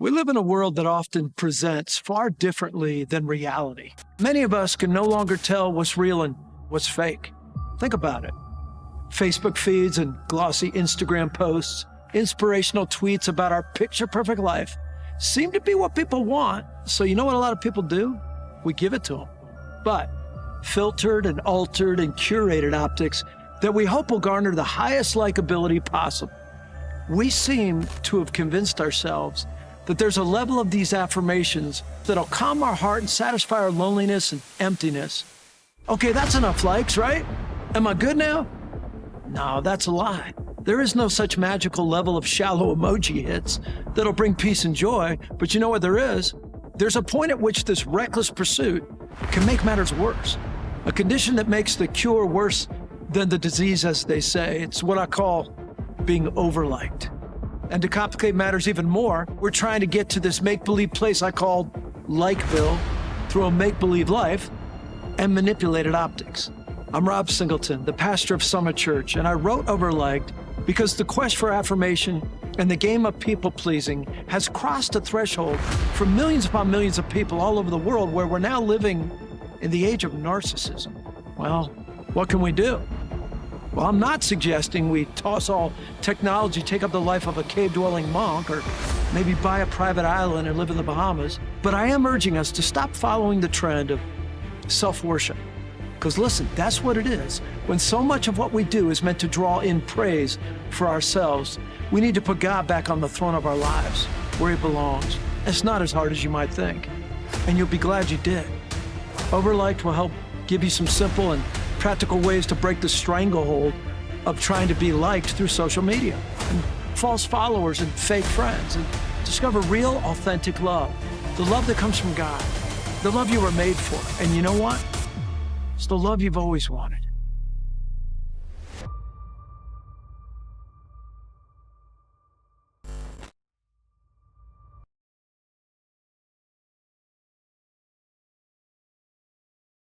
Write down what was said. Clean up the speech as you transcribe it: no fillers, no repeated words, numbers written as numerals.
We live in a world that often presents far differently than reality. Many of us can no longer tell what's real and what's fake. Think about it. Facebook feeds and glossy Instagram posts, inspirational tweets about our picture-perfect life seem to be what people want. So you know what a lot of people do? We give it to them. But filtered and altered and curated optics that we hope will garner the highest likability possible. We seem to have convinced ourselves that there's a level of these affirmations that'll calm our heart and satisfy our loneliness and emptiness. Okay, that's enough likes, right? Am I good now? No, that's a lie. There is no such magical level of shallow emoji hits that'll bring peace and joy, but you know what there is? There's a point at which this reckless pursuit can make matters worse. A condition that makes the cure worse than the disease, as they say. It's what I call being overliked. And to complicate matters even more, we're trying to get to this make-believe place I call Likeville through a make-believe life and manipulated optics. I'm Rob Singleton, the pastor of Summit Church, and I wrote Overliked because the quest for affirmation and the game of people-pleasing has crossed a threshold for millions upon millions of people all over the world where we're now living in the age of narcissism. Well, what can we do? Well, I'm not suggesting we toss all technology, take up the life of a cave-dwelling monk, or maybe buy a private island and live in the Bahamas, but I am urging us to stop following the trend of self-worship. Because listen, that's what it is. When so much of what we do is meant to draw in praise for ourselves, we need to put God back on the throne of our lives, where he belongs. It's not as hard as you might think, and you'll be glad you did. Overliked will help give you some simple and practical ways to break the stranglehold of trying to be liked through social media and false followers and fake friends, and discover real, authentic love, the love that comes from God, the love you were made for. And you know what? It's the love you've always wanted.